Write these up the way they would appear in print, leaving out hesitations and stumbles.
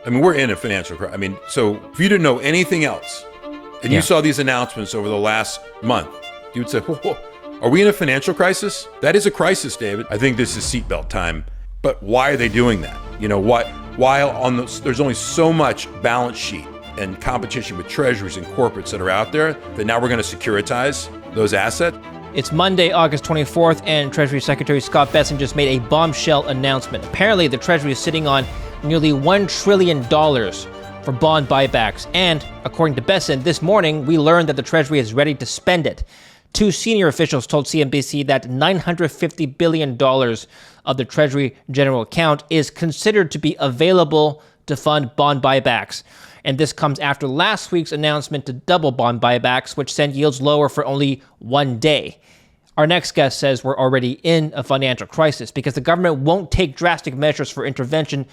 I mean, we're in a financial crisis. I mean, so if you didn't know anything else, and you saw these announcements over the last month, you would say, whoa, are we in a financial crisis? That is a crisis, David. I think this is seatbelt time. But why are they doing that? You know, there's only so much balance sheet and competition with treasuries and corporates that are out there that now we're going to securitize those assets. It's Monday, August 24th, and Treasury Secretary Scott Bessent just made a bombshell announcement. Apparently, the Treasury is sitting on nearly $1 trillion for bond buybacks. And according to Bessent, this morning, we learned that the Treasury is ready to spend it. Two senior officials told CNBC that $950 billion of the Treasury general account is considered to be available to fund bond buybacks. And this comes after last week's announcement to double bond buybacks, which sent yields lower for only one day. Our next guest says we're already in a financial crisis because the government won't take drastic measures for intervention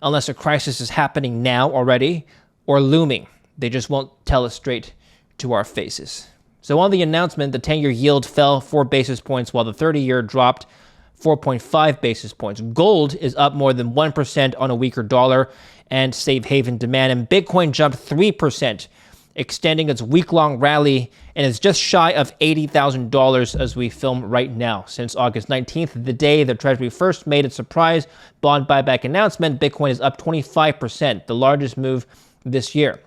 unless a crisis is happening now already or looming. They just won't tell us straight to our faces. So on the announcement, the 10-year yield fell 4 basis points while the 30-year dropped 4.5 basis points. Gold is up more than 1% on a weaker dollar and safe haven demand, and Bitcoin jumped 3%, extending its week-long rally, and is just shy of $80,000 as we film right now. Since August 19th, the day the Treasury first made its surprise bond buyback announcement, Bitcoin is up 25%, the largest move this year.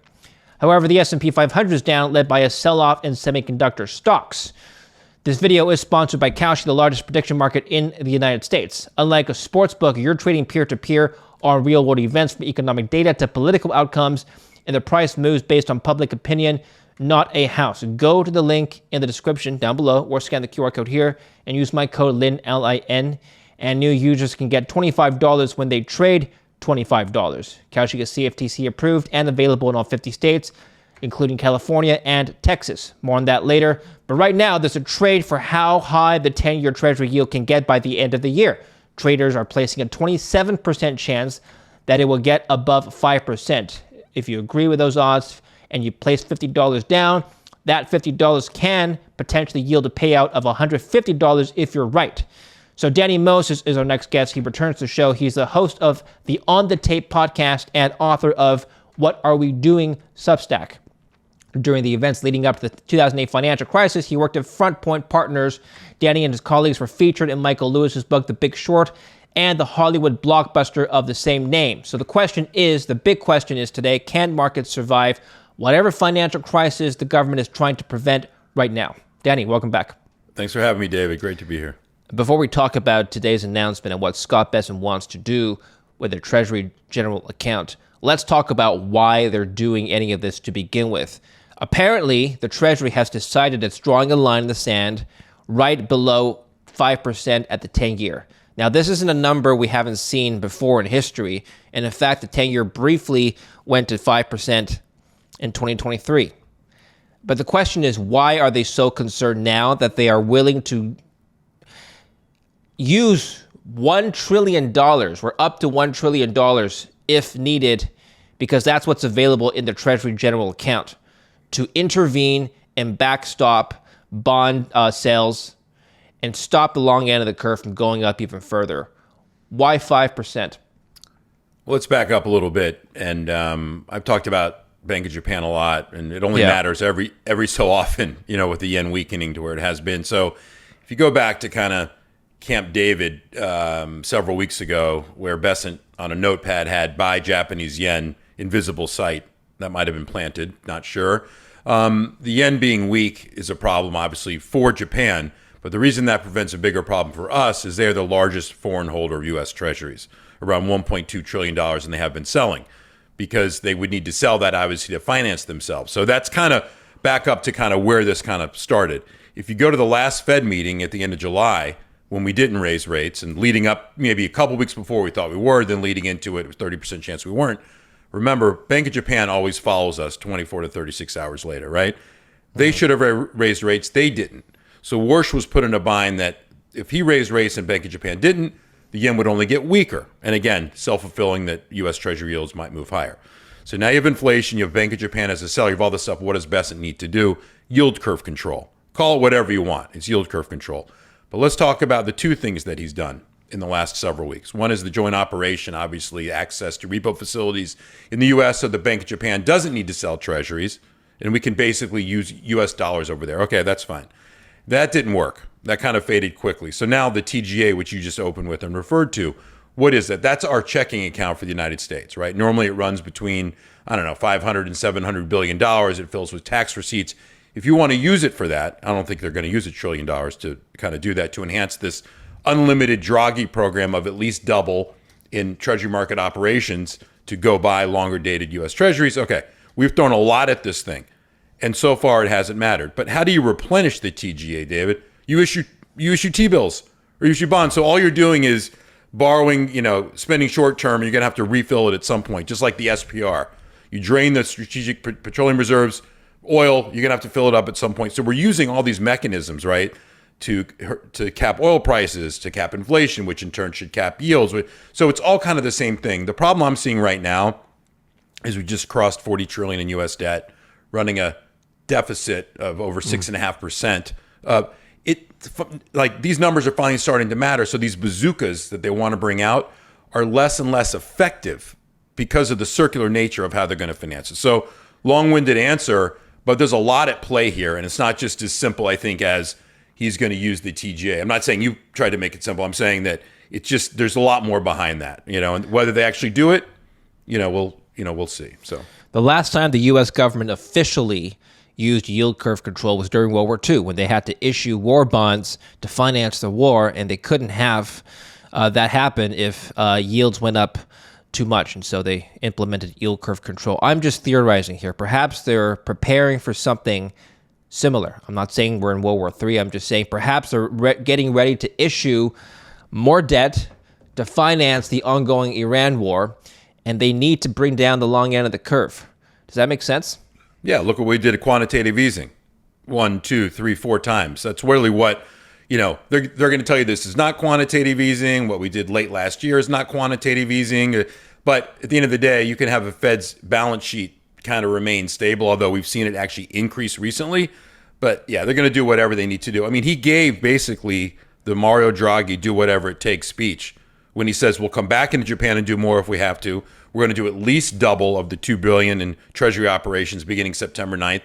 However, the S&P 500 is down, led by a sell-off in semiconductor stocks. This video is sponsored by Kalshi, the largest prediction market in the United States. Unlike a sports book, you're trading peer-to-peer on real-world events from economic data to political outcomes, and the price moves based on public opinion, not a house. Go to the link in the description down below or scan the QR code here and use my code LIN, L-I-N, and new users can get $25 when they trade $25. Kalshi is CFTC approved and available in all 50 states, including California and Texas. More on that later. But right now, there's a trade for how high the 10-year Treasury yield can get by the end of the year. Traders are placing a 27% chance that it will get above 5%. If you agree with those odds and you place $50 down, that $50 can potentially yield a payout of $150 if you're right. So Danny Moses is our next guest. He returns to the show. He's the host of the On the Tape podcast and author of What Are We Doing Substack. During the events leading up to the 2008 financial crisis, he worked at Front Point Partners. Danny and his colleagues were featured in Michael Lewis's book, The Big Short, and the Hollywood blockbuster of the same name. So the big question is today, can markets survive whatever financial crisis the government is trying to prevent right now? Danny, welcome back. Thanks for having me, David. Great to be here. Before we talk about today's announcement and what Scott Bessent wants to do with the Treasury general account, let's talk about why they're doing any of this to begin with. Apparently, the Treasury has decided it's drawing a line in the sand right below 5% at the 10-year. Now, this isn't a number we haven't seen before in history, and in fact, the 10-year briefly went to 5% in 2023. But the question is, why are they so concerned now that they are willing to use $1 trillion, or up to $1 trillion if needed, because that's what's available in the Treasury general account, to intervene and backstop bond sales and stop the long end of the curve from going up even further? Why 5%? Well, let's back up a little bit. And I've talked about Bank of Japan a lot, and it only matters every so often, with the yen weakening to where it has been. So if you go back to kind of Camp David several weeks ago, where Bessent on a notepad had buy Japanese yen, invisible sight, that might have been planted, not sure. The yen being weak is a problem, obviously, for Japan. But the reason that prevents a bigger problem for us is they're the largest foreign holder of U.S. treasuries, around $1.2 trillion, and they have been selling because they would need to sell that, obviously, to finance themselves. So that's kind of back up to kind of where this kind of started. If you go to the last Fed meeting at the end of July, when we didn't raise rates, and leading up maybe a couple weeks before we thought we were, then leading into it was 30% chance we weren't. Remember, Bank of Japan always follows us 24 to 36 hours later, right? They should have raised rates. They didn't. So Warchest was put in a bind that if he raised rates and Bank of Japan didn't, the yen would only get weaker. And again, self-fulfilling that U.S. Treasury yields might move higher. So now you have inflation, you have Bank of Japan as a seller, you have all this stuff. What does Bessent need to do? Yield curve control. Call it whatever you want. It's yield curve control. But let's talk about the two things that he's done. in the last several weeks. One is the joint operation, obviously access to repo facilities in the U.S. so the Bank of Japan doesn't need to sell treasuries, and we can basically use U.S. dollars over there. Okay, that's fine. That didn't work. That kind of faded quickly. So now the TGA, which you just opened with and referred to, what is that? That's our checking account for the United States, right? Normally it runs between, I don't know, $500 and $700 billion. It fills with tax receipts. If you want to use it for that, I don't think they're going to use $1 trillion to kind of do that, to enhance this unlimited Draghi program of at least double in Treasury market operations to go buy longer dated U.S. Treasuries. Okay, we've thrown a lot at this thing, and so far it hasn't mattered. But how do you replenish the TGA, David? You issue T-bills or you issue bonds. So all you're doing is borrowing, spending short term. You're going to have to refill it at some point, just like the SPR. You drain the strategic petroleum reserves, oil, you're going to have to fill it up at some point. So we're using all these mechanisms, right, to cap oil prices, to cap inflation, which in turn should cap yields. So it's all kind of the same thing. The problem I'm seeing right now is we just crossed $40 trillion in U.S. debt, running a deficit of over 6.5%. Like these numbers are finally starting to matter. So these bazookas that they want to bring out are less and less effective because of the circular nature of how they're going to finance it. So long-winded answer, but there's a lot at play here. And it's not just as simple, I think, as he's going to use the TGA. I'm not saying you tried to make it simple. I'm saying that it's just, there's a lot more behind that, and whether they actually do it, we'll see. So the last time the U.S. government officially used yield curve control was during World War II, when they had to issue war bonds to finance the war, and they couldn't have that happen if yields went up too much, and so they implemented yield curve control. I'm just theorizing here. Perhaps they're preparing for something similar. I'm not saying we're in World War III. I'm just saying perhaps they're getting ready to issue more debt to finance the ongoing Iran war, and they need to bring down the long end of the curve. Does that make sense? Yeah, look what we did at quantitative easing. 1, 2, 3, 4 times. That's really what, they're going to tell you this is not quantitative easing. What we did late last year is not quantitative easing. But at the end of the day, you can have a Fed's balance sheet kind of remain stable, although we've seen it actually increase recently. But yeah, they're going to do whatever they need to do. I mean, he gave basically the Mario Draghi do whatever it takes speech when he says we'll come back into Japan and do more if we have to. We're going to do at least double of the $2 billion in Treasury operations beginning September 9th.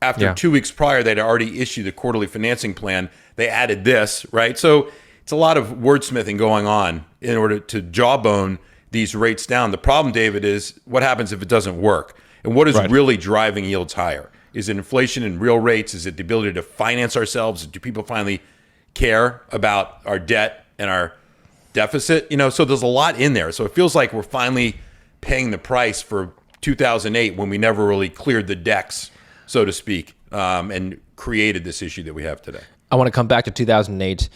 After 2 weeks prior, they'd already issued the quarterly financing plan. They added this, right? So it's a lot of wordsmithing going on in order to jawbone these rates down. The problem, David, is what happens if it doesn't work? And what is really driving yields higher? Is it inflation and real rates? Is it the ability to finance ourselves? Do people finally care about our debt and our deficit? So there's a lot in there. So it feels like we're finally paying the price for 2008 when we never really cleared the decks, so to speak, and created this issue that we have today. I want to come back to 2008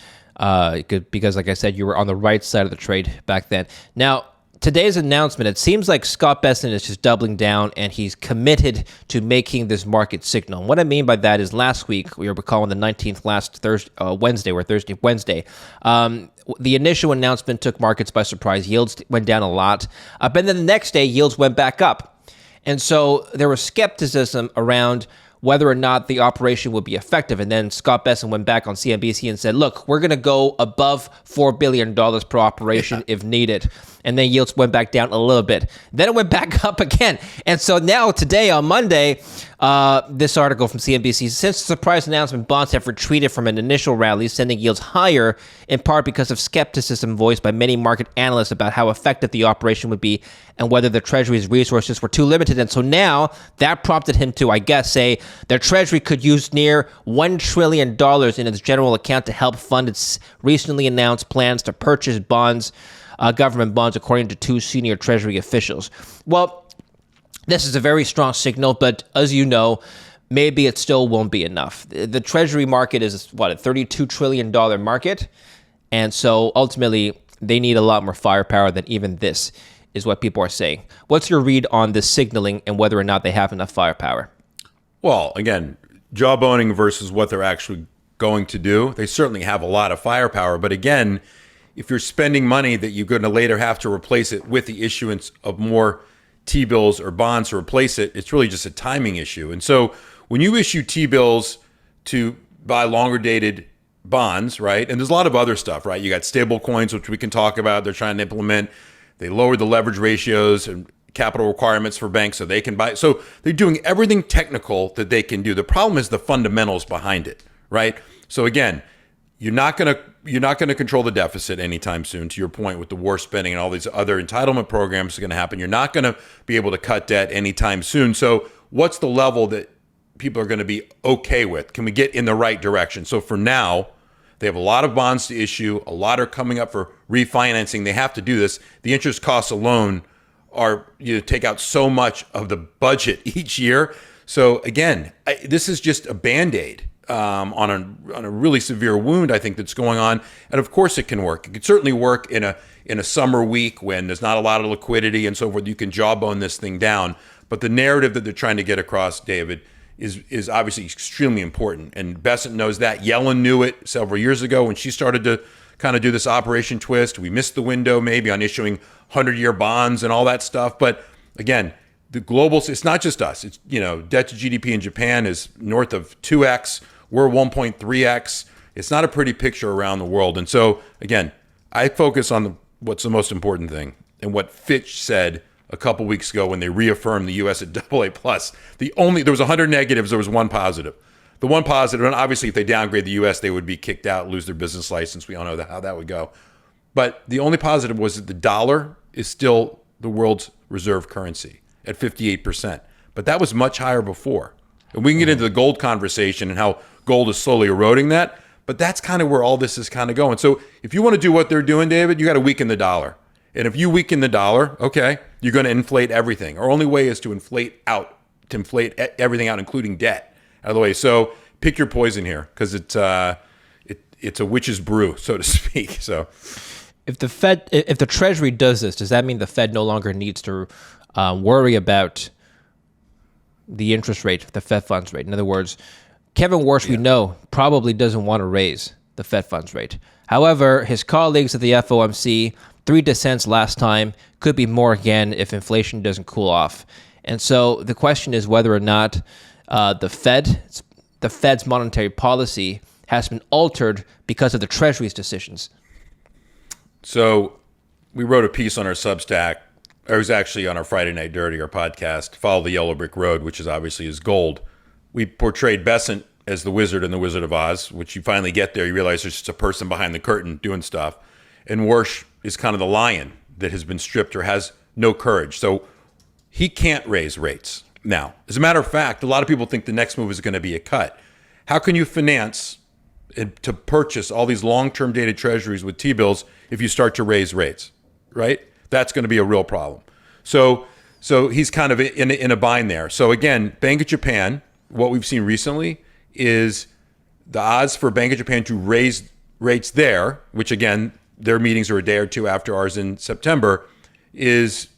because, like I said, you were on the right side of the trade back then. Now, today's announcement, it seems like Scott Bessent is just doubling down, and he's committed to making this market signal. And what I mean by that is last week, we were calling the 19th last Wednesday. The initial announcement took markets by surprise. Yields went down a lot. But then the next day, yields went back up. And so there was skepticism around whether or not the operation would be effective. And then Scott Bessent went back on CNBC and said, look, we're going to go above $4 billion per operation if needed. And then yields went back down a little bit. Then it went back up again. And so now today on Monday, this article from CNBC, since the surprise announcement, bonds have retreated from an initial rally, sending yields higher, in part because of skepticism voiced by many market analysts about how effective the operation would be and whether the Treasury's resources were too limited. And so now that prompted him to, I guess, say the Treasury could use near $1 trillion in its general account to help fund its recently announced plans to purchase bonds, government bonds, according to 2 senior Treasury officials. Well, this is a very strong signal, but as you know, maybe it still won't be enough. The Treasury market is, a $32 trillion market, and so ultimately they need a lot more firepower than even this, is what people are saying. What's your read on this signaling and whether or not they have enough firepower? Well, again, jawboning versus what they're actually going to do. They certainly have a lot of firepower, but again, if you're spending money that you're going to later have to replace it with the issuance of more T-bills or bonds to replace it, it's really just a timing issue. And so when you issue T-bills to buy longer dated bonds, right? And there's a lot of other stuff, right? You got stable coins, which we can talk about. They're trying to implement. They lowered the leverage ratios and capital requirements for banks so they can buy. So they're doing everything technical that they can do. The problem is the fundamentals behind it, right? So again, you're not going to control the deficit anytime soon. To your point, with the war spending and all these other entitlement programs are going to happen, you're not going to be able to cut debt anytime soon. So what's the level that people are going to be okay with? Can we get in the right direction? So for now, they have a lot of bonds to issue. A lot are coming up for refinancing. They have to do this. The interest costs alone are, take out so much of the budget each year. So again, this is just a Band-Aid on a really severe wound, I think, that's going on. And of course it can work. It can certainly work in a summer week when there's not a lot of liquidity and so forth. You can jawbone this thing down. But the narrative that they're trying to get across, David, is obviously extremely important. And Bessent knows that. Yellen knew it several years ago when she started to kind of do this Operation Twist. We missed the window maybe on issuing 100-year bonds and all that stuff. But again, the global, it's not just us. It's, debt to GDP in Japan is north of 2x. We're 1.3x. It's not a pretty picture around the world. And so, again, I focus on what's the most important thing and what Fitch said a couple weeks ago when they reaffirmed the U.S. at AA+. There was 100 negatives, there was one positive. The one positive, and obviously if they downgrade the U.S., they would be kicked out, lose their business license. We all know how that would go. But the only positive was that the dollar is still the world's reserve currency at 58%. But that was much higher before. And we can get into the gold conversation and how gold is slowly eroding that. But that's kind of where all this is kind of going. So if you want to do what they're doing, David, you got to weaken the dollar. And if you weaken the dollar, okay, you're going to inflate everything. Our only way is to inflate everything out, including debt, out of the way. So pick your poison here, because it's a witch's brew, so to speak. So if the Treasury does this, does that mean the Fed no longer needs to worry about the interest rate, the Fed funds rate? In other words, Kevin Warsh, we know, probably doesn't want to raise the Fed funds rate. However, his colleagues at the FOMC, 3 dissents last time, could be more again if inflation doesn't cool off. And so the question is whether or not the Fed's monetary policy has been altered because of the Treasury's decisions. So we wrote a piece on our Substack. It was actually on our Friday Night Dirty, our podcast, Follow the Yellow Brick Road, which is obviously is gold. We portrayed Bessent as the Wizard in The Wizard of Oz, which you finally get there. You realize there's just a person behind the curtain doing stuff. And Warsh is kind of the lion that has been stripped or has no courage. So he can't raise rates now. As a matter of fact, a lot of people think the next move is going to be a cut. How can you finance to purchase all these long-term dated treasuries with T-bills if you start to raise rates, right? That's going to be a real problem. So he's kind of in a bind there. So again, Bank of Japan, what we've seen recently is the odds for Bank of Japan to raise rates there, which again, their meetings are a day or two after ours in September, is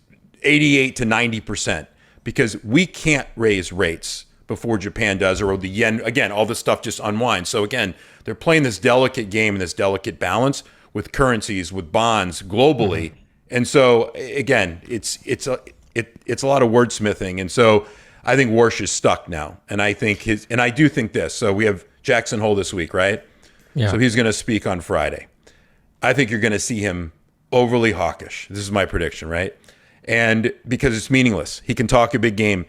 88 to 90%, because we can't raise rates before Japan does, or the yen, again, all this stuff just unwinds. So again, they're playing this delicate game and this delicate balance with currencies, with bonds globally. Mm-hmm. And so again, it's a lot of wordsmithing. And so I think Warsh is stuck now. And I do think this. So we have Jackson Hole this week, right? Yeah. So he's going to speak on Friday. I think you're going to see him overly hawkish. This is my prediction, right? And because it's meaningless. He can talk a big game.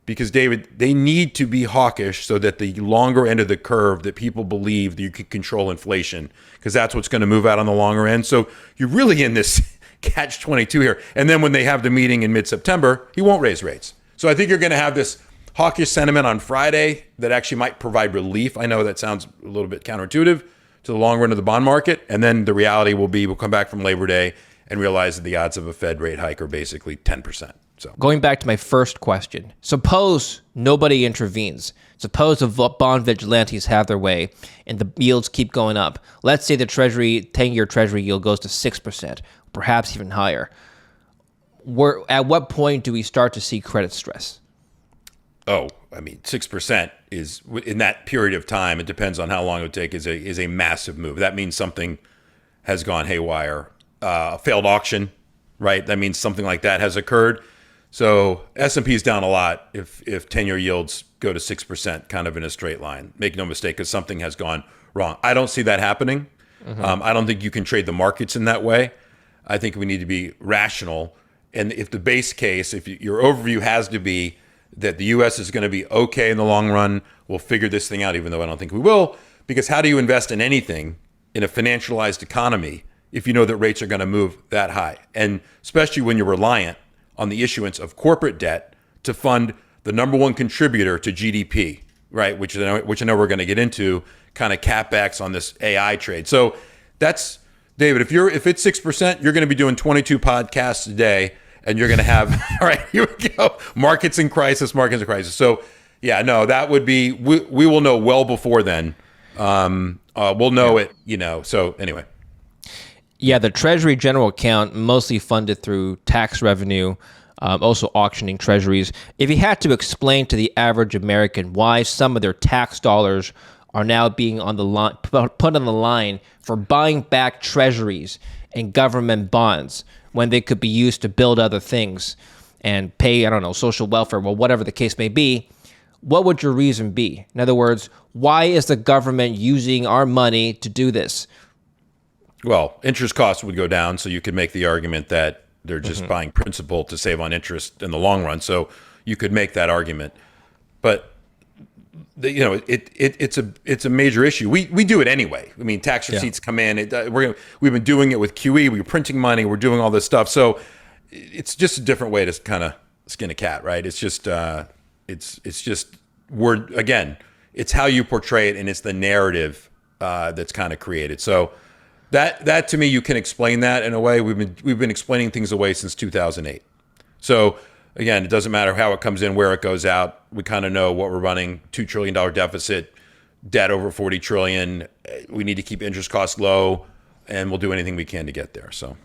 Because, David, they need to be hawkish so that the longer end of the curve, that people believe that you can control inflation, because that's what's going to move out on the longer end. So you're really in this catch-22 here. And then when they have the meeting in mid-September, he won't raise rates. So I think you're going to have this hawkish sentiment on Friday that actually might provide relief. I know that sounds a little bit counterintuitive to the long run of the bond market. And then the reality will be we'll come back from Labor Day and realize that the odds of a Fed rate hike are basically 10%. So going back to my first question, suppose nobody intervenes. Suppose the bond vigilantes have their way and the yields keep going up. Let's say the 10-year Treasury yield goes to 6%, perhaps even higher. At what point do we start to see credit stress? Oh, I mean, 6% is, in that period of time, it depends on how long it would take, is a massive move. That means something has gone haywire. A failed auction, right? That means something like that has occurred. So S&P is down a lot if 10-year yields go to 6% kind of in a straight line. Make no mistake, because something has gone wrong. I don't see that happening. I don't think you can trade the markets in that way. I think we need to be rational. And if the base case, your overview has to be that the U.S. is going to be okay in the long run, we'll figure this thing out, even though I don't think we will. Because how do you invest in anything in a financialized economy if you know that rates are going to move that high? And especially when you're reliant on the issuance of corporate debt to fund the number one contributor to GDP, right? Which I know we're going to get into, kind of CapEx on this AI trade. So that's, David, if it's 6%, you're going to be doing 22 podcasts a day, and you're going to have, all right, here we go, markets in crisis. So yeah, no, that would be, we will know well before then. We'll know it, so anyway. Yeah, the Treasury general account mostly funded through tax revenue, also auctioning treasuries. If you had to explain to the average American why some of their tax dollars are now being on the line, put on the line for buying back treasuries and government bonds when they could be used to build other things and pay, I don't know, social welfare, well, whatever the case may be, what would your reason be? In other words, why is the government using our money to do this? Well, interest costs would go down, so you could make the argument that they're just buying principal to save on interest in the long run. So you could make that argument, but it's a major issue. We do it anyway. I mean, tax receipts come in. We've been doing it with QE. We're printing money. We're doing all this stuff. So it's just a different way to kind of skin a cat, right? It's just it's how you portray it, and it's the narrative that's kind of created. So that to me, you can explain that in a way. We've been explaining things away since 2008. So again, it doesn't matter how it comes in, where it goes out. We kind of know what we're running: $2 trillion deficit, debt over $40 trillion. We need to keep interest costs low, and we'll do anything we can to get there. So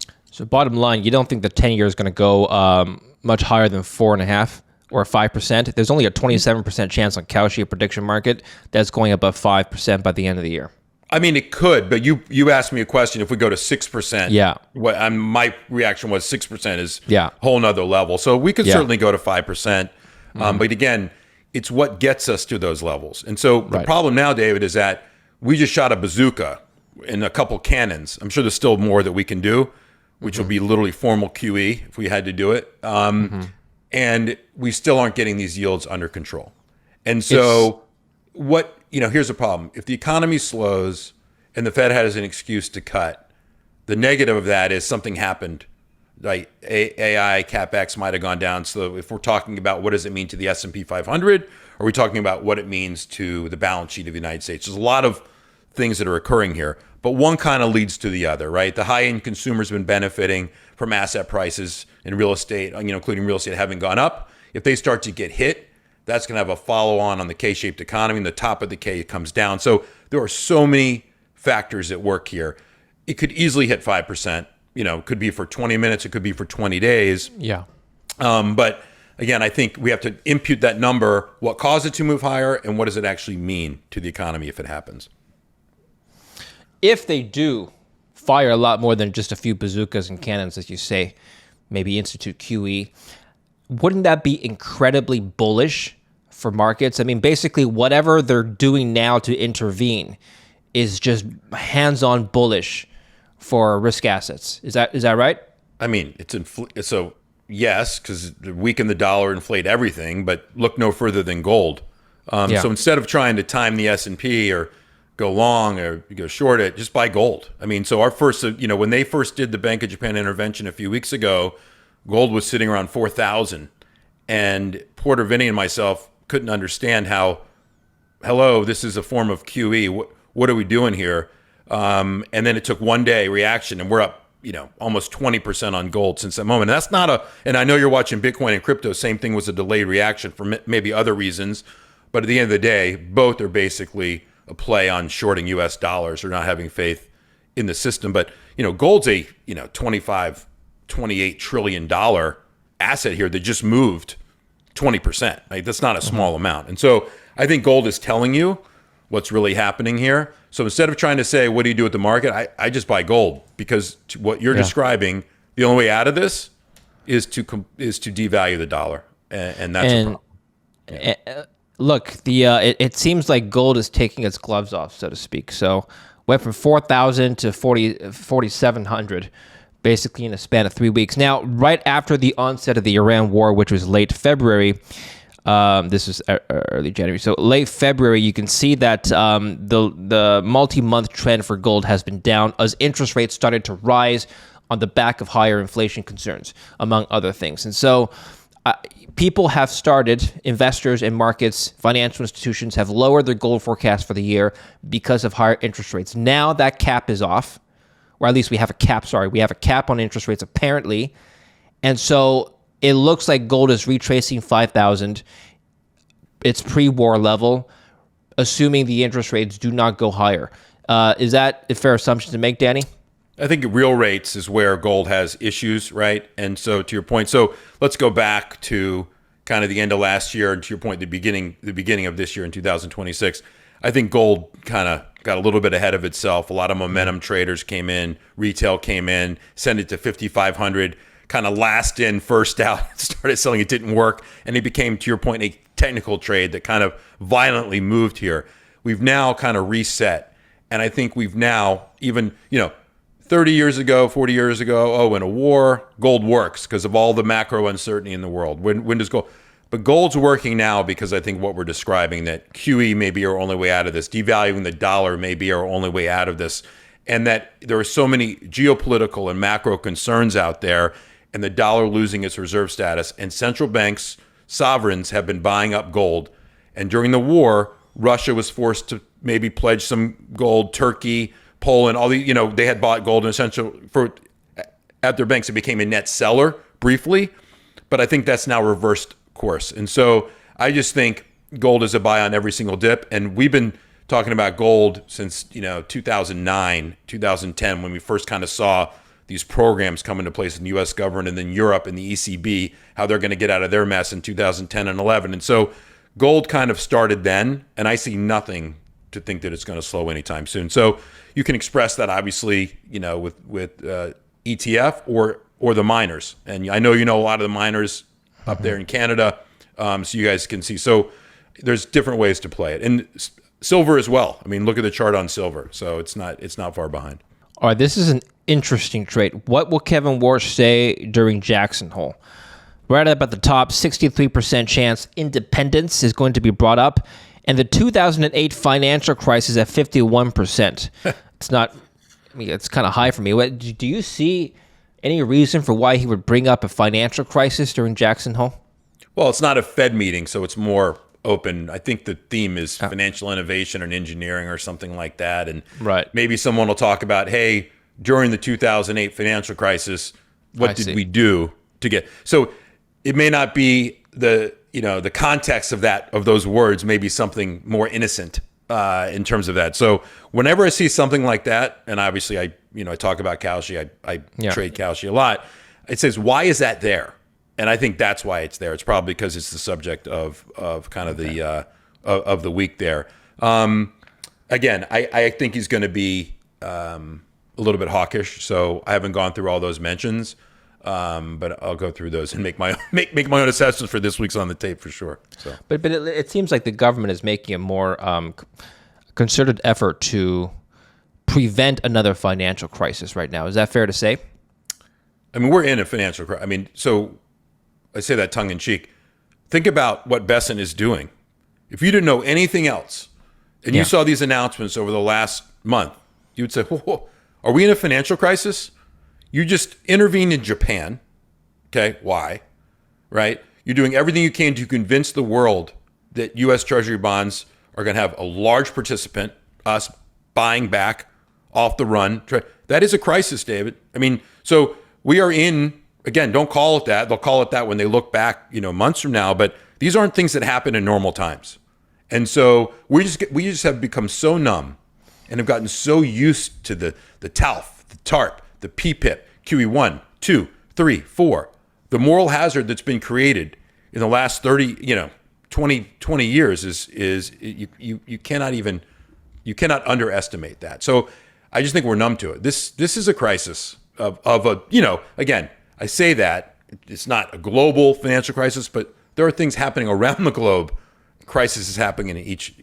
bottom line, you don't think the 10-year is going to go much higher than 4.5 or 5%? There's only a 27% chance on Kalshi prediction market that's going above 5% by the end of the year. I mean, it could, but you asked me a question. If we go to 6%, my reaction was 6% is a whole nother level. So we could certainly go to 5%. But again, it's what gets us to those levels. And so the problem now, David, is that we just shot a bazooka and a couple cannons. I'm sure there's still more that we can do, which will be literally formal QE if we had to do it. And we still aren't getting these yields under control. And so here's the problem. If the economy slows and the Fed has an excuse to cut, the negative of that is something happened. Like AI, CapEx might have gone down. So if we're talking about what does it mean to the S&P 500, are we talking about what it means to the balance sheet of the United States? There's a lot of things that are occurring here, but one kind of leads to the other, right? The high-end consumer's been benefiting from asset prices in real estate, including real estate having gone up. If they start to get hit, that's going to have a follow-on the K-shaped economy, and the top of the K comes down. So there are so many factors at work here. It could easily hit 5%. It could be for 20 minutes. It could be for 20 days. Yeah. But again, I think we have to impute that number, what caused it to move higher, and what does it actually mean to the economy if it happens. If they do fire a lot more than just a few bazookas and cannons, as you say, maybe institute QE, wouldn't that be incredibly bullish for markets? I mean, basically, whatever they're doing now to intervene is just hands-on bullish for risk assets. Is that right? I mean, so yes, because weaken the dollar, inflate everything, but look no further than gold. So instead of trying to time the S&P or go long or go short it, just buy gold. I mean, so our first, when they first did the Bank of Japan intervention a few weeks ago, gold was sitting around 4,000, and Porter, Vinny, and myself couldn't understand how, hello, this is a form of QE. What are we doing here? And then it took one day reaction, and we're up, almost 20% on gold since that moment. And that's not and I know you're watching Bitcoin and crypto. Same thing was a delayed reaction for maybe other reasons, but at the end of the day, both are basically a play on shorting U.S. dollars or not having faith in the system. But gold's a 25, $28 trillion asset here that just moved 20%. Like, that's not a small amount. And so I think gold is telling you what's really happening here. So instead of trying to say, what do you do with the market? I just buy gold, because what you're describing, the only way out of this is to devalue the dollar. And that's a problem. Look, it seems like gold is taking its gloves off, so to speak. So went from 4,000 to 4,700, basically in a span of 3 weeks. Now, right after the onset of the Iran war, which was late February, this was early January. So late February, you can see that the multi-month trend for gold has been down as interest rates started to rise on the back of higher inflation concerns, among other things. And so people have started, investors and markets, financial institutions have lowered their gold forecast for the year because of higher interest rates. Now that cap is off, or at least we have a cap, we have a cap on interest rates apparently. And so it looks like gold is retracing 5,000, its pre-war level, assuming the interest rates do not go higher. Is that a fair assumption to make, Danny? I think real rates is where gold has issues, right? And so to your point, so let's go back to kind of the end of last year, and to your point, the beginning of this year in 2026. I think gold kind of got a little bit ahead of itself. A lot of momentum traders came in, retail came in, sent it to 5,500, kind of last in, first out, started selling. It didn't work, and it became, to your point, a technical trade that kind of violently moved here. We've now kind of reset, and I think we've now even, 30 years ago, 40 years ago, in a war, gold works because of all the macro uncertainty in the world. When does gold? But gold's working now because I think what we're describing, that QE may be our only way out of this, devaluing the dollar may be our only way out of this, and that there are so many geopolitical and macro concerns out there, and the dollar losing its reserve status, and central banks, sovereigns have been buying up gold. And during the war, Russia was forced to maybe pledge some gold, Turkey, Poland, all the, they had bought gold and essential at their banks. It became a net seller briefly, but I think that's now reversed course. And so I just think gold is a buy on every single dip. And we've been talking about gold since, 2009, 2010, when we first kind of saw these programs come into place in the U.S. government, and then Europe and the ECB, how they're going to get out of their mess in 2010 and 11. And so gold kind of started then, and I see nothing to think that it's going to slow anytime soon. So you can express that obviously, with ETF or the miners. And I know a lot of the miners up there in Canada, so you guys can see. So there's different ways to play it, and silver as well. I mean, look at the chart on silver. So it's not far behind. All right, this is an interesting trade. What will Kevin Warsh say during Jackson Hole? Right up at the top, 63% chance independence is going to be brought up, and the 2008 financial crisis at 51%. It's not, it's kind of high for me. Do you see any reason for why he would bring up a financial crisis during Jackson Hole? Well, it's not a Fed meeting, so it's more open. I think the theme is financial innovation and engineering or something like that. And maybe someone will talk about, hey, during the 2008 financial crisis, what did we do to get? So it may not be the context of those words, may be something more innocent in terms of that. So whenever I see something like that, and obviously I talk about Kalshi, I trade Kalshi a lot. It says, why is that there? And I think that's why it's there. It's probably because it's the subject of kind of the week there. Again, I think he's going to be a little bit hawkish. So I haven't gone through all those mentions, but I'll go through those and make my own assessments for this week's on the tape for sure. So, but it seems like the government is making a more concerted effort to prevent another financial crisis right now. Is that fair to say? I mean, we're in a financial crisis. I mean, so I say that tongue in cheek. Think about what Besson is doing. If you didn't know anything else, and you saw these announcements over the last month, you would say, whoa, are we in a financial crisis? You just intervened in Japan. Okay, why? Right? You're doing everything you can to convince the world that U.S. Treasury bonds are going to have a large participant, us buying back off the run. That is a crisis, David. I mean, so we are in, again, don't call it that. They'll call it that when they look back, months from now. But these aren't things that happen in normal times. And so we just have become so numb and have gotten so used to the TALF, the TARP, the PPIP, QE1, 2, 3, 4, the moral hazard that's been created in the last 30, 20 years is you cannot underestimate that. So I just think we're numb to it. This is a crisis of again, I say that it's not a global financial crisis, but there are things happening around the globe crisis is happening in each,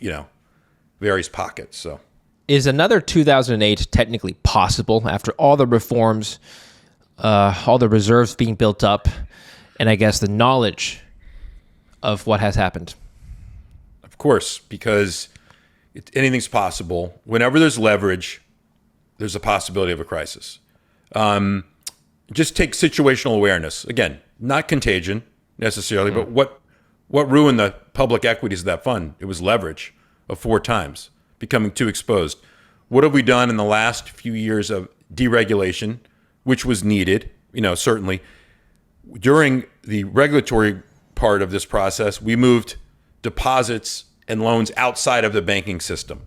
various pockets. So is another 2008 technically possible after all the reforms, all the reserves being built up, and I guess the knowledge of what has happened? Of course, because anything's possible. Whenever there's leverage, there's a possibility of a crisis. Just take situational awareness. Again, not contagion necessarily, but what ruined the public equities of that fund? It was leverage of 4 times, becoming too exposed. What have we done in the last few years of deregulation, which was needed, certainly. During the regulatory part of this process, we moved deposits and loans outside of the banking system.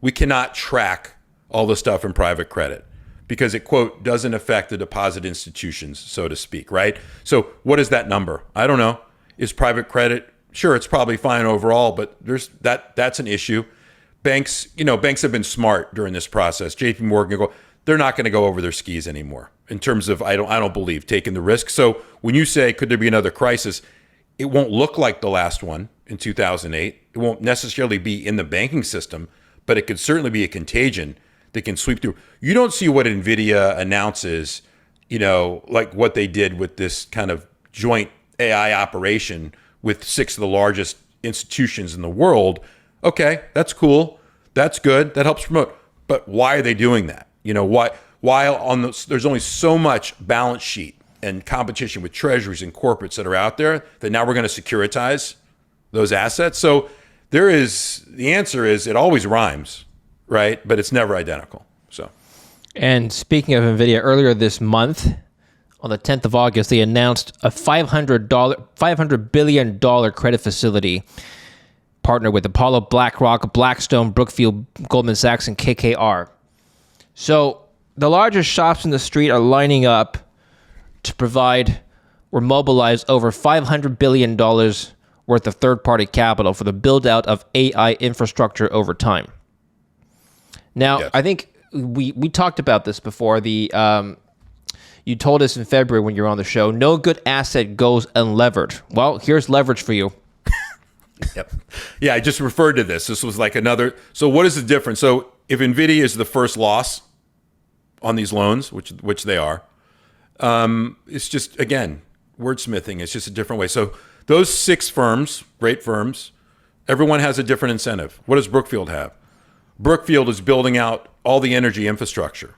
We cannot track all the stuff in private credit because it, quote, doesn't affect the deposit institutions, so to speak, right? So what is that number? I don't know. Is private credit, sure, it's probably fine overall, but that's an issue. Banks have been smart during this process. JP Morgan, they're not going to go over their skis anymore in terms of, I don't believe, taking the risk. So when you say, could there be another crisis? It won't look like the last one in 2008. It won't necessarily be in the banking system, but it could certainly be a contagion that can sweep through. You don't see what NVIDIA announces, like what they did with this kind of joint AI operation with 6 of the largest institutions in the world. Okay, that's cool. That's good. That helps promote. But why are they doing that? Why there's only so much balance sheet and competition with treasuries and corporates that are out there that now we're going to securitize those assets. So the answer is it always rhymes, right? But it's never identical. So, and speaking of NVIDIA, earlier this month, on the 10th of August, they announced a $500 billion credit facility partner with Apollo, BlackRock, Blackstone, Brookfield, Goldman Sachs, and KKR. So the largest shops in the street are lining up to provide or mobilize over $500 billion worth of third-party capital for the build-out of AI infrastructure over time. Now, yes. I think we talked about this before. You told us in February when you were on the show, no good asset goes unlevered. Well, here's leverage for you. Yep. Yeah, I just referred to this. This was like another. So what is the difference? So if NVIDIA is the first loss on these loans, which they are, it's just, again, wordsmithing. It's just a different way. So those 6 firms, great firms, everyone has a different incentive. What does Brookfield have? Brookfield is building out all the energy infrastructure,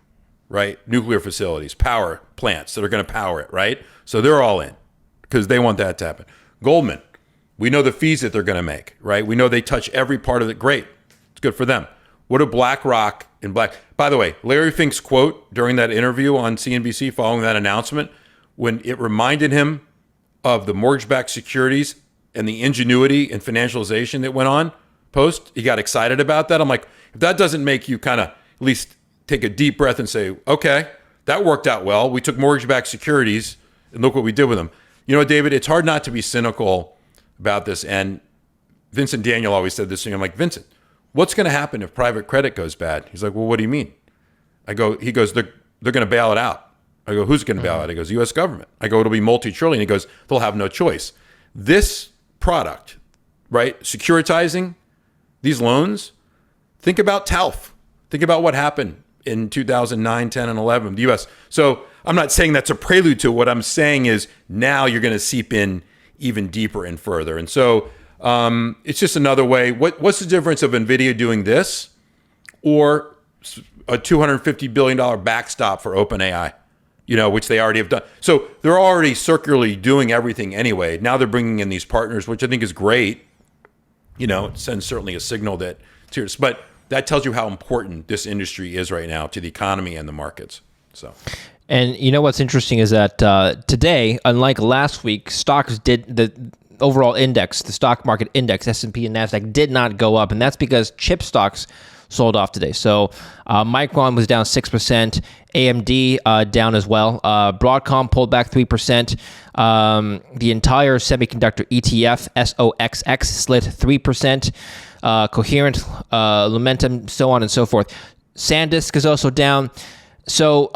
right? Nuclear facilities, power plants that are going to power it, right? So they're all in because they want that to happen. Goldman, we know the fees that they're going to make, right? We know they touch every part of it. Great. It's good for them. What do BlackRock and by the way, Larry Fink's quote during that interview on CNBC following that announcement, when it reminded him of the mortgage-backed securities and the ingenuity and financialization that went on post, he got excited about that. I'm like, if that doesn't make you kind of at least take a deep breath and say, okay, that worked out well. We took mortgage-backed securities and look what we did with them. David, it's hard not to be cynical about this. And Vincent Daniel always said this thing. I'm like, Vincent, what's going to happen if private credit goes bad? He's like, well, what do you mean? He goes, they're going to bail it out. I go, who's going to bail it out? He goes, U.S. government. I go, it'll be multi-trillion. He goes, they'll have no choice. This product, right? Securitizing these loans. Think about TALF. Think about what happened in 2009, 10, and 11 the U.S. So I'm not saying that's a prelude to it. What I'm saying is now you're going to seep in even deeper and further. And so it's just another way. What's the difference of NVIDIA doing this or a $250 billion backstop for OpenAI, which they already have done? So they're already circularly doing everything anyway. Now they're bringing in these partners, which I think is great. It sends certainly a signal that serious, but that tells you how important this industry is right now to the economy and the markets. So. And what's interesting is that today, unlike last week, stocks did the overall index, the stock market index, S&P and NASDAQ did not go up. And that's because chip stocks sold off today. So Micron was down 6%, AMD down as well. Broadcom pulled back 3%. The entire semiconductor ETF, SOXX, slid 3%. Coherent, Lumentum, so on and so forth. SanDisk is also down. So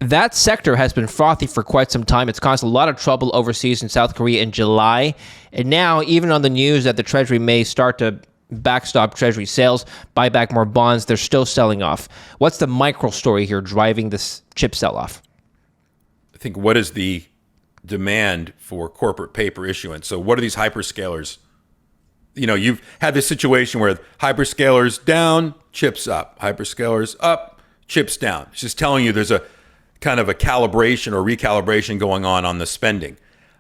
that sector has been frothy for quite some time. It's caused a lot of trouble overseas in South Korea in July. And now, even on the news that the Treasury may start to backstop Treasury sales, buy back more bonds, they're still selling off. What's the micro story here driving this chip sell-off? I think what is the demand for corporate paper issuance? So what are these hyperscalers? You've had this situation where hyperscalers down, chips up. Hyperscalers up, chips down. It's just telling you there's a kind of a calibration or recalibration going on the spending.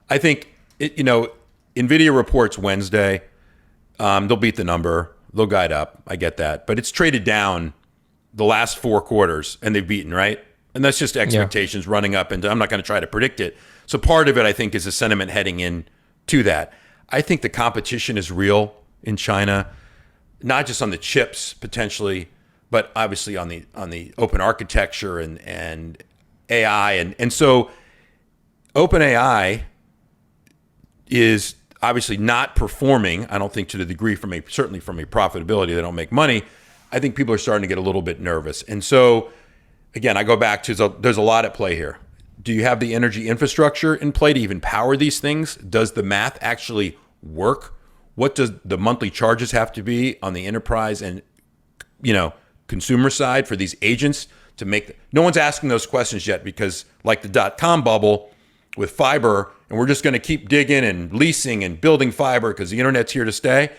I think, NVIDIA reports Wednesday. They'll beat the number. They'll guide up. I get that. But it's traded down the last 4 quarters, and they've beaten, right? And that's just expectations running up. And I'm not going to try to predict it. So part of it, I think, is the sentiment heading in to that. I think the competition is real in China, not just on the chips potentially, but obviously on the open architecture and AI. And so OpenAI is obviously not performing, I don't think to the degree certainly from a profitability, they don't make money. I think people are starting to get a little bit nervous. And so, again, I go back to there's a lot at play here. Do you have the energy infrastructure in play to even power these things? Does the math actually work? What does the monthly charges have to be on the enterprise and consumer side for these agents to make? No one's asking those questions yet because, like the .com bubble with fiber, and we're just going to keep digging and leasing and building fiber because the internet's here to stay.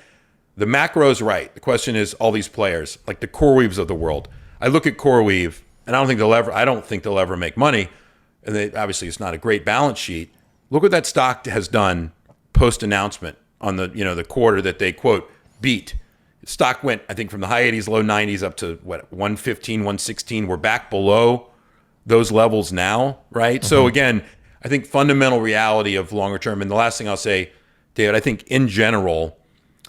The macro's right. The question is all these players, like the CoreWeaves of the world. I look at CoreWeave, and I don't think they'll ever make money. And obviously, it's not a great balance sheet. Look what that stock has done post-announcement on the quarter that they, quote, beat. Stock went, I think, from the high 80s, low 90s up to, 115, 116. We're back below those levels now, right? Mm-hmm. So, again, I think fundamental reality of longer term. And the last thing I'll say, David, I think in general,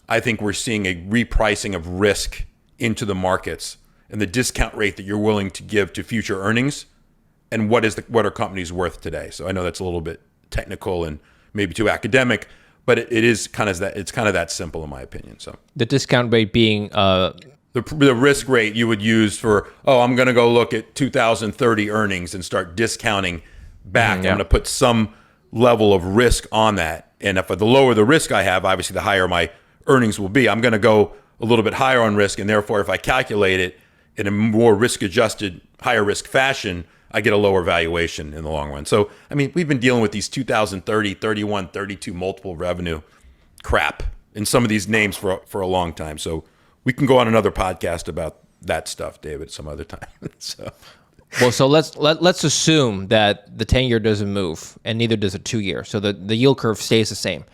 I think we're seeing a repricing of risk into the markets and the discount rate that you're willing to give to future earnings. And what are companies worth today? So I know that's a little bit technical and maybe too academic, but it is kind of that. It's kind of that simple, in my opinion. So the discount rate being the risk rate you would use for I'm going to go look at 2030 earnings and start discounting back. I'm going to put some level of risk on that, and if the lower the risk I have, obviously the higher my earnings will be. I'm going to go a little bit higher on risk, and therefore, if I calculate it in a more risk-adjusted, higher risk fashion, I get a lower valuation in the long run. So, I mean, we've been dealing with these 2030, 31, 32 multiple revenue crap in some of these names for a long time. So we can go on another podcast about that stuff, David, some other time. So let's assume that the 10-year doesn't move and neither does a 2-year. So the yield curve stays the same.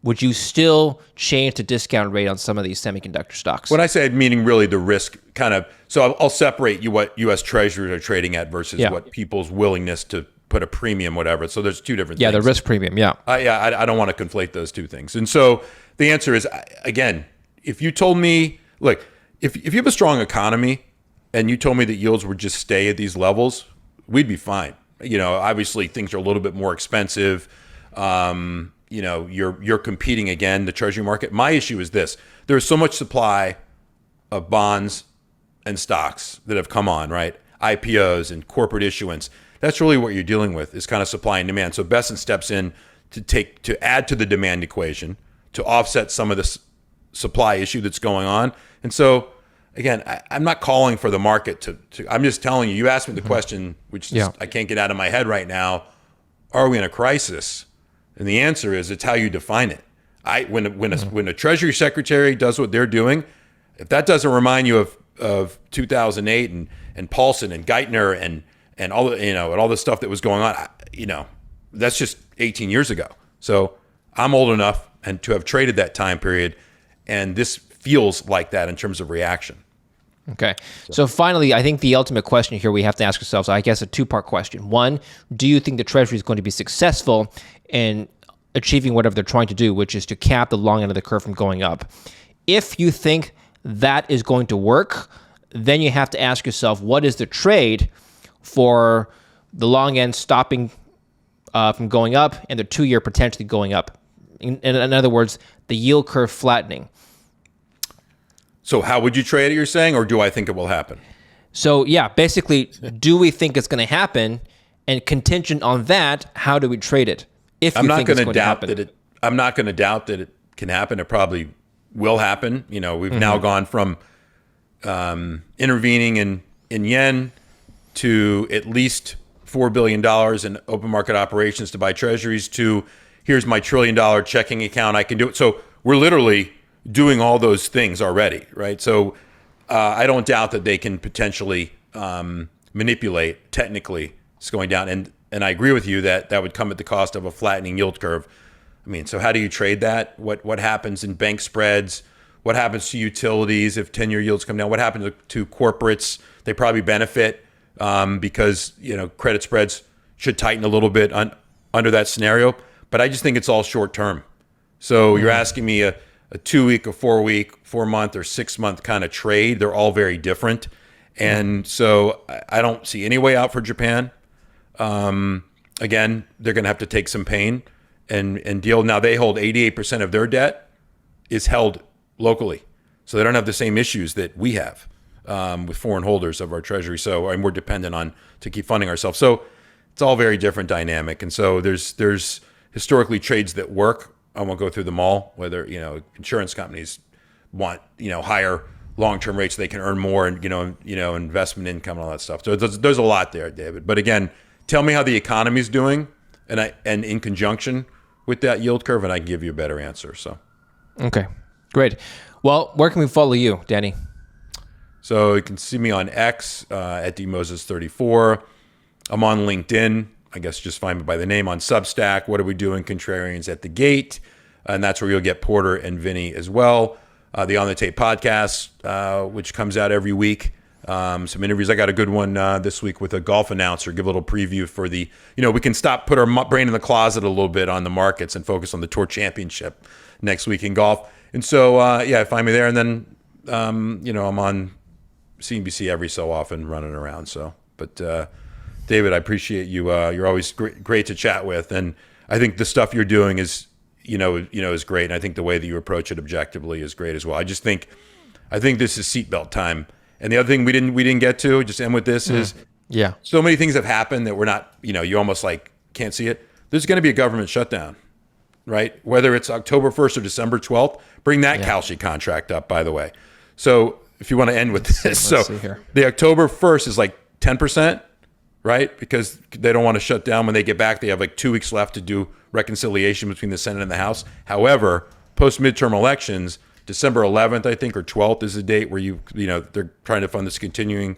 Would you still change the discount rate on some of these semiconductor stocks? When I say meaning really the risk kind of, so I'll separate you what U.S. Treasuries are trading at versus what people's willingness to put a premium, whatever. So there's two different things. Yeah, the risk premium, I don't want to conflate those two things. And so the answer is, again, if you told me, look, if you have a strong economy and you told me that yields would just stay at these levels, we'd be fine. Obviously things are a little bit more expensive. You're competing again, the Treasury market. My issue is this. There's so much supply of bonds and stocks that have come on, right? IPOs and corporate issuance. That's really what you're dealing with is kind of supply and demand. So Besson steps in to add to the demand equation to offset some of the supply issue that's going on. And so, again, I'm not calling for the market to I'm just telling you, you asked me the question, which I can't get out of my head right now. Are we in a crisis? And the answer is, it's how you define it. When a Treasury Secretary does what they're doing, if that doesn't remind you of 2008 and Paulson and Geithner and all the and all the stuff that was going on, that's just 18 years ago. So I'm old enough and to have traded that time period, and this feels like that in terms of reaction. Okay. So finally, I think the ultimate question here we have to ask ourselves, I guess a two-part question. One, do you think the Treasury is going to be successful in achieving whatever they're trying to do, which is to cap the long end of the curve from going up? If you think that is going to work, then you have to ask yourself, what is the trade for the long end stopping from going up and the 2-year potentially going up? In other words, the yield curve flattening. So how would you trade it, you're saying, or do I think it will happen? So, basically, do we think it's going to happen? And contingent on that, how do we trade it? If you I'm not think it's going going to to doubt happen. that it. I'm not going to doubt that it can happen. It probably will happen. We've now gone from intervening in yen to at least $4 billion in open market operations to buy treasuries to here's my $1 trillion checking account. I can do it. So we're literally doing all those things already, right? So I don't doubt that they can potentially manipulate technically it's going down. And I agree with you that would come at the cost of a flattening yield curve. I mean, so how do you trade that? What happens in bank spreads? What happens to utilities if 10-year yields come down? What happens to corporates? They probably benefit because credit spreads should tighten a little bit under that scenario. But I just think it's all short term. So you're asking me a 2-week, a 4-week, 4-month, or 6-month kind of trade. They're all very different. And so I don't see any way out for Japan. Again, they're going to have to take some pain and deal. Now, they hold 88% of their debt is held locally. So they don't have the same issues that we have with foreign holders of our treasury. So and we're dependent on to keep funding ourselves. So it's all very different dynamic. And so there's historically trades that work. I won't go through them all, whether, insurance companies want, higher long-term rates so they can earn more and, investment income and all that stuff. So there's a lot there, David. But again, tell me how the economy is doing and in conjunction with that yield curve, and I can give you a better answer. So, okay, great. Well, where can we follow you, Danny? So you can see me on X at dmoses34. I'm on LinkedIn. I guess just find me by the name. On Substack, What Are We Doing? Contrarians at the Gate. And that's where you'll get Porter and Vinny as well. The On the Tape podcast, which comes out every week. Some interviews. I got a good one this week with a golf announcer. Give a little preview for the, we can put our brain in the closet a little bit on the markets and focus on the Tour Championship next week in golf. And so, find me there. And then, I'm on CNBC every so often running around. So, but David, I appreciate you. You're always great to chat with. And I think the stuff you're doing is, is great. And I think the way that you approach it objectively is great as well. I think this is seatbelt time. And the other thing we didn't get to, just end with this, is so many things have happened that we're not, you almost like can't see it. There's going to be a government shutdown, right? Whether it's October 1st or December 12th, bring that Kalshi contract up, by the way. So if you want to end with this, so the October 1st is like 10%, right? Because they don't want to shut down when they get back. They have like 2 weeks left to do reconciliation between the Senate and the House. However, post-midterm elections, December 11th, I think, or 12th is the date where they're trying to fund this continuing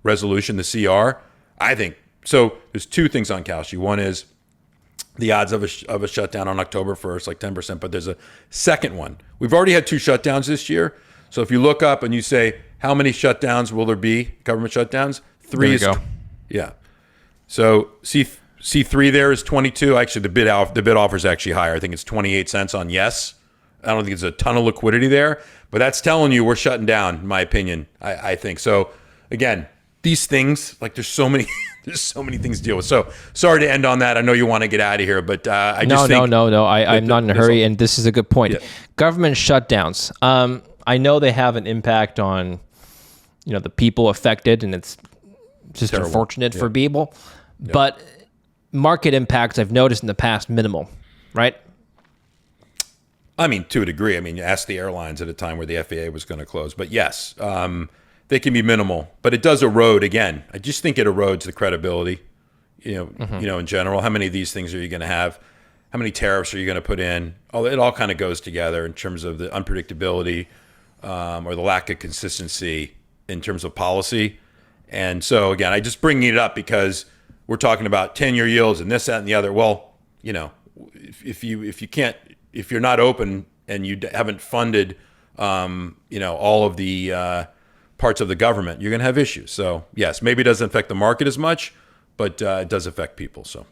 resolution, the CR. I think so. There's two things on Kalshi. One is the odds of a shutdown on October 1st, like 10%. But there's a second one. We've already had 2 shutdowns this year. So if you look up and you say, how many shutdowns will there be, government shutdowns? 3 is, yeah. So C3 there is 22. Actually, the bid offer is actually higher. I think it's 28 cents on yes. I don't think there's a ton of liquidity there, but that's telling you we're shutting down, in my opinion. I think so. Again, these things, like there's so many things to deal with. So sorry to end on that. I know you want to get out of here, but I'm not in a hurry, and this is a good point. Yeah. Government shutdowns. I know they have an impact on, the people affected, and it's just unfortunate for people. Yeah. But market impacts I've noticed in the past minimal, right? I mean, to a degree. I mean, you ask the airlines at a time where the FAA was going to close. But yes, they can be minimal. But it does erode, again, I just think it erodes the credibility, in general. How many of these things are you going to have? How many tariffs are you going to put in? It all kind of goes together in terms of the unpredictability or the lack of consistency in terms of policy. And so, again, I just bring it up because we're talking about 10-year yields and this, that, and the other. Well, if you're not open and you haven't funded, all of the parts of the government, you're going to have issues. So yes, maybe it doesn't affect the market as much, but it does affect people. So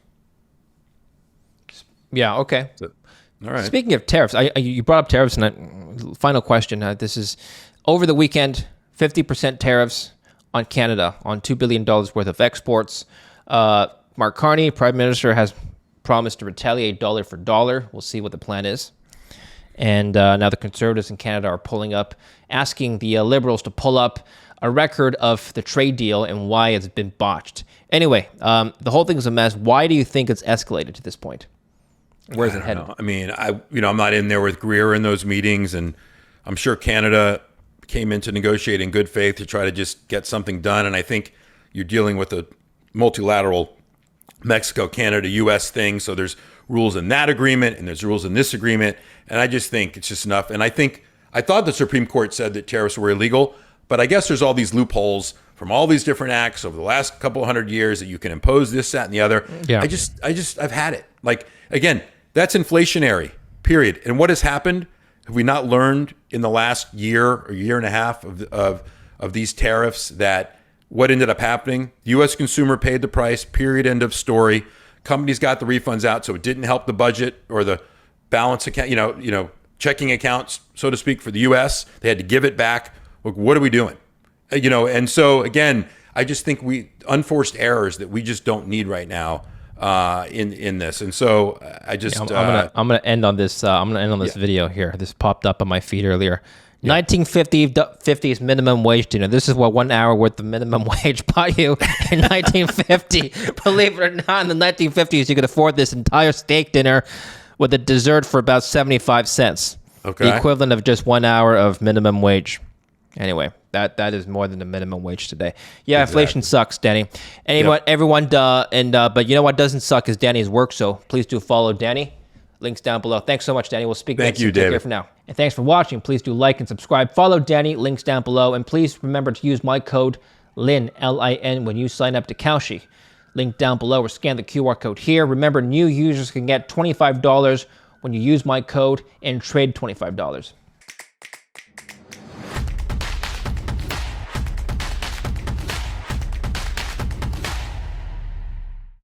yeah, okay. So, all right. Speaking of tariffs, you brought up tariffs, and final question. This is over the weekend: 50% tariffs on Canada on $2 billion worth of exports. Mark Carney, Prime Minister, has promised to retaliate dollar for dollar. We'll see what the plan is. And now the Conservatives in Canada are pulling up, asking the Liberals to pull up a record of the trade deal and why it's been botched. Anyway, the whole thing is a mess. Why do you think it's escalated to this point? Where's it headed? I mean, I'm not in there with Greer in those meetings, and I'm sure Canada came in to negotiate in good faith to try to just get something done. And I think you're dealing with a multilateral Mexico, Canada, U.S. thing. So there's rules in that agreement and there's rules in this agreement. And I just think it's just enough. And I thought the Supreme Court said that tariffs were illegal, but I guess there's all these loopholes from all these different acts over the last couple of 100 years that you can impose this, that, and the other. Yeah. I've had it. Like, again, that's inflationary, period. And what has happened? Have we not learned in the last year or year and a half of these tariffs that what ended up happening? The U.S. consumer paid the price, period, end of story. Companies got the refunds out, so it didn't help the budget or the balance account, checking accounts, so to speak, for the U.S. They had to give it back. Look, what are we doing? And so, again, I just think unforced errors that we just don't need right now in this. And so I just I'm gonna end on this. I'm gonna end on this video here. This popped up on my feed earlier. 1950s minimum wage dinner. This is what 1 hour worth of minimum wage bought you in 1950. Believe it or not, in the 1950s, you could afford this entire steak dinner with a dessert for about 75 cents. Okay. The equivalent of just 1 hour of minimum wage. Anyway, that is more than the minimum wage today. Yeah, exactly. Inflation sucks, Danny. Anyway, everyone, but you know what doesn't suck is Danny's work, so please do follow Danny. Links down below. Thanks so much, Danny. We'll speak next. Thank you, Take David. care for now. And thanks for watching. Please do like and subscribe. Follow Danny. Links down below. And please remember to use my code LIN, L-I-N, when you sign up to Kalshi. Link down below or scan the QR code here. Remember, new users can get $25 when you use my code and trade $25.